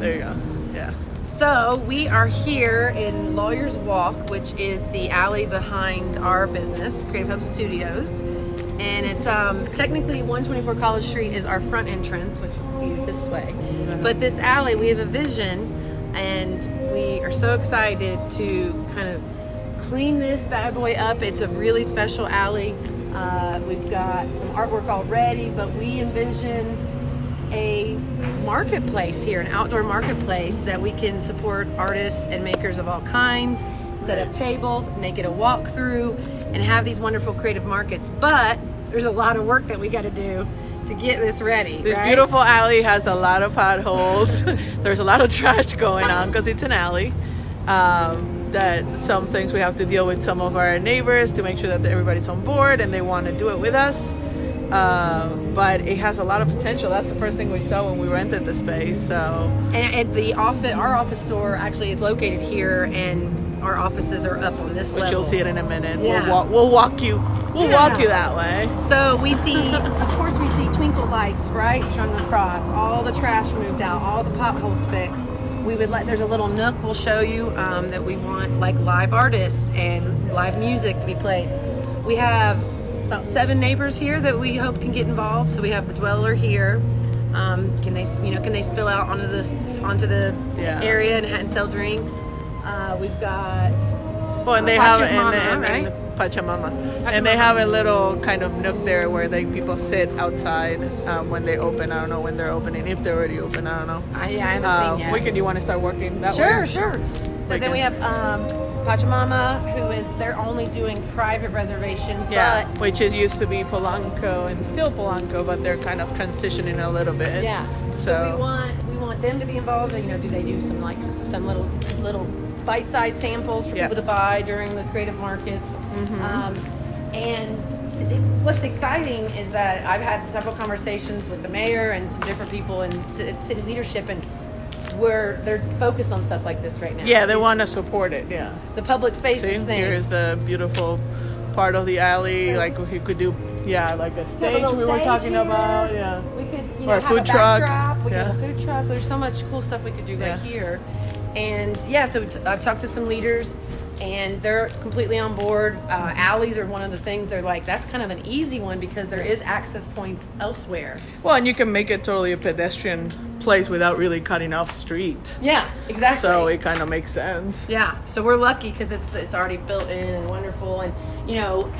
There you go. Yeah. So we are here in Lawyers Walk, which is the alley behind our business, Creative Hub Studios. And it's technically 124 College Street is our front entrance, which would be this way. But this alley, we have a vision, and we are so excited to kind of clean this bad boy up. It's a really special alley. We've got some artwork already, but we envision a marketplace here, an outdoor marketplace that we can support artists and makers of all kinds, set up tables, make it a walkthrough, and have these wonderful creative markets. But there's a lot of work that we got to do to get this ready. This right? beautiful alley has a lot of potholes. There's a lot of trash going on because it's an alley. That some things we have to deal with some of our neighbors to make sure that everybody's on board and they want to do it with us. But it has a lot of potential. That's the first thing we saw when we rented the space. So, and the office, our office store actually is located here, and our offices are up on this but level. you'll see it in a minute. Yeah. We'll walk you that way. So we see, of course, we see twinkle lights, right, strung across. All the trash moved out, all the potholes fixed. We would there's a little nook we'll show you that we want like live artists and live music to be played. We have about 7 neighbors here that we hope can get involved. So we have the dweller here. Can they spill out onto the area and sell drinks? We've got and they have Pachamama. And they have a little kind of nook there where people sit outside when they open. I don't know when they're opening, if they're already open. I don't know. I haven't seen yet. Wicked, you want to start working that way? Sure. So then we have Pachamama, who they're only doing private reservations. Yeah, but which used to be Polanco and still Polanco, but they're kind of transitioning a little bit. Yeah. So we want them to be involved. Do they do some little bite-sized samples for people to buy during the creative markets? And what's exciting is that I've had several conversations with the mayor and some different people in city leadership, and where they're focused on stuff like this right now. Yeah, they want to support it. Yeah. The public spaces thing. Here's the beautiful part of the alley. Like we could do, like a stage we were talking about. Yeah. We could, or have food a truck. Backdrop. We could have a food truck. There's so much cool stuff we could do right here. And so I've talked to some leaders, and they're completely on board. Alleys are one of the things they're like, that's kind of an easy one because there is access points elsewhere. Well, and you can make it totally a pedestrian place without really cutting off street. Yeah, exactly. So it kind of makes sense. Yeah, so we're lucky because it's already built in and wonderful. And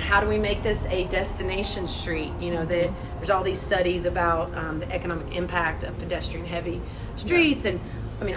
how do we make this a destination street? There's all these studies about the economic impact of pedestrian heavy streets, and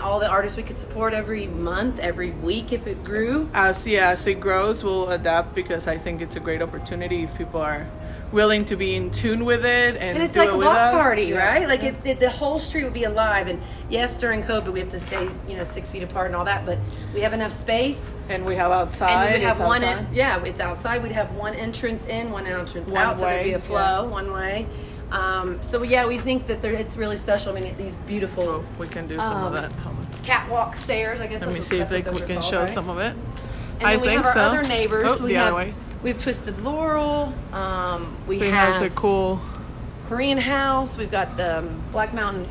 all the artists we could support every month, every week if it grew. As it grows, we'll adapt because I think it's a great opportunity if people are willing to be in tune with it and it's do like it a with block us. party, right? Like the whole street would be alive. And yes, during COVID we have to stay 6 feet apart and all that, but we have enough space. And we have outside. And we would have outside. It's outside. We'd have one entrance in, one entrance One out, so there'd way, be a flow one way. We think that it's really special. These beautiful. We can do some of that. Catwalk stairs, I guess. Let me see if we can show right? some of it. And then we have our other neighbors. The other way. We have Twisted Laurel. We have have the cool Korean House. We've got the Black Mountain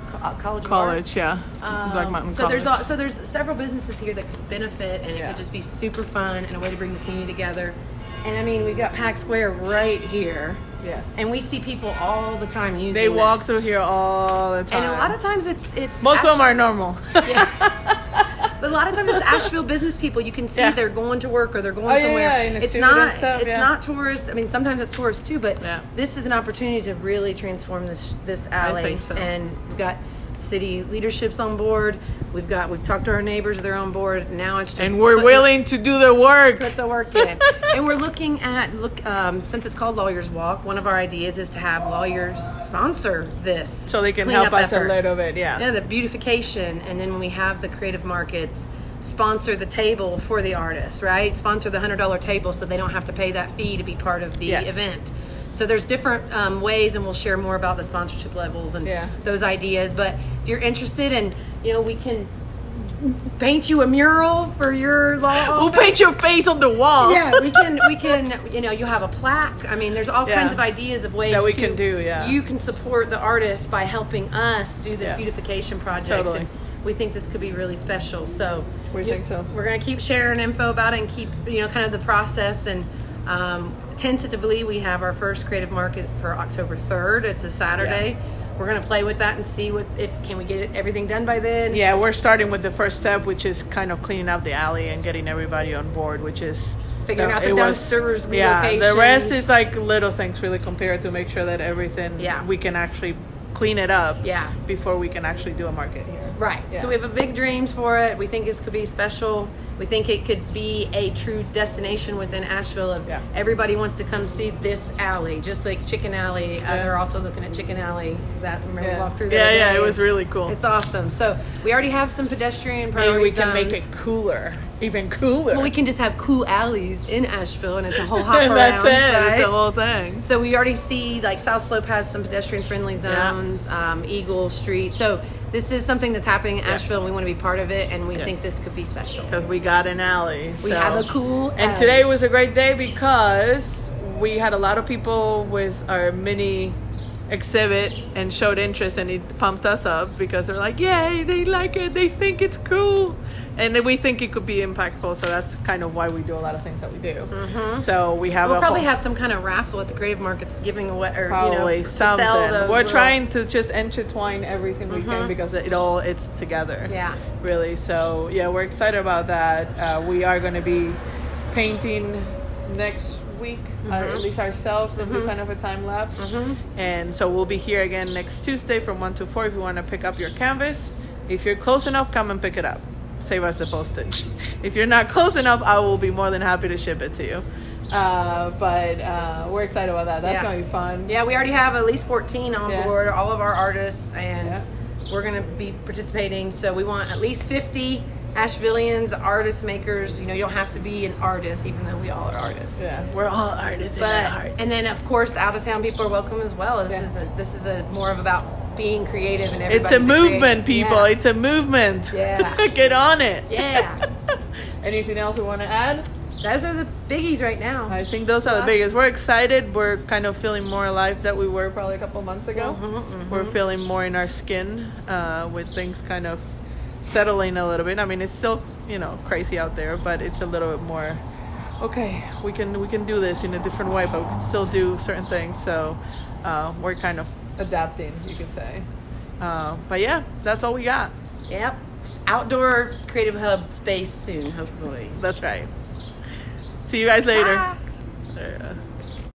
College. Black Mountain College. There's several businesses here that could benefit, and it could just be super fun and a way to bring the community together. And we've got Pack Square right here. Yes. And we see people all the time using They walk this. through here all the time. And a lot of times it's most of them are normal. But a lot of times it's Asheville business people. You can see they're going to work or they're going somewhere. Yeah, it's not tourists. Sometimes it's tourists too, but this is an opportunity to really transform this alley. I think so. And we've got city leadership's on board. We've talked to our neighbors, they're on board. Now it's just and we're willing to do the work. Put the work in. And we're looking at since it's called Lawyers Walk, one of our ideas is to have lawyers sponsor this. So they can help us a little bit, Yeah, the beautification, and then when we have the creative markets, sponsor the table for the artists, right? Sponsor the $100 table so they don't have to pay that fee to be part of the event. So there's different ways, and we'll share more about the sponsorship levels and those ideas. But if you're interested, and we can paint you a mural for your law We'll office. paint your face on the wall. Yeah, we can, you know, you have a plaque. I mean, there's all Yeah. kinds of ideas of ways That we to- can do, yeah. You can support the artist by helping us do this Yeah. beautification project. Totally. And we think this could be really special. So We think so. We're going to keep sharing info about it and keep, you know, kind of the process. And tentatively, we have our first creative market for October 3rd. It's a Saturday. We're going to play with that and see if can we get everything done by then. Yeah, we're starting with the first step, which is kind of cleaning up the alley and getting everybody on board, which is Figuring out the it was- dumpsters, Yeah, the rest relocations. is like little things really compared to make sure that everything Yeah. we can actually clean it up Yeah. before we can actually do a market here. Right. Yeah. So we have a big dreams for it. We think this could be special. We think it could be a true destination within Asheville. Of Yeah. Everybody wants to come see this alley, just like Chicken Alley. They're also looking at Chicken Alley. Is that remember we walked through there? Yeah, today? it was really cool. It's awesome. So we already have some pedestrian Maybe priority we can make zones. it cooler, even cooler. Well, we can just have cool alleys in Asheville, and it's a whole hop and around. that's it. Right? It's a whole thing. So we already see like South Slope has some pedestrian friendly zones, Eagle Street. So this is something that's happening in Asheville, and we want to be part of it, and we think this could be special. Because we got an alley. We so. have a cool And alley. today was a great day because we had a lot of people with our mini exhibit and showed interest, and it pumped us up because they're like, yay, they like it, they think it's cool. And then we think it could be impactful, so that's kind of why we do a lot of things that we do. Mm-hmm. So we have We'll a probably whole, have some kind of raffle at the Creative Markets giving away, or probably you know, to something. sell those We're little- trying to just intertwine everything we can because it's together. Yeah. Really. So yeah, we're excited about that. We are going to be painting next week, or at least ourselves, and do kind of a time lapse. And so we'll be here again next Tuesday from 1 to 4 if you want to pick up your canvas. If you're close enough, come and pick it up. Save us the postage. If you're not close enough, I will be more than happy to ship it to you. But we're excited about that. That's going to be fun. Yeah, we already have at least 14 on Yeah. board, all of our artists, and Yeah. we're going to be participating. So we want at least 50 Ashevilleans, artist makers. You know, you don't have to be an artist, even though we all are artists. Yeah, we're all artists in our But hearts. and then of course out of town people are welcome as well. This is a more of about being creative and everybody. It's a movement, people. Yeah. It's a movement. Yeah. Get on it. Yeah. Anything else we want to add? Those are the biggies right now. I think those are the biggest. We're excited. We're kind of feeling more alive than we were probably a couple months ago. We're feeling more in our skin with things kind of settling a little bit. I mean, it's still, you know, crazy out there, but it's a little bit more, okay, we can do this in a different way, but we can still do certain things. So we're kind of adapting, you could say. But yeah, that's all we got. Yep. Outdoor creative hub space soon, hopefully. That's right. See you guys later. Bye. There.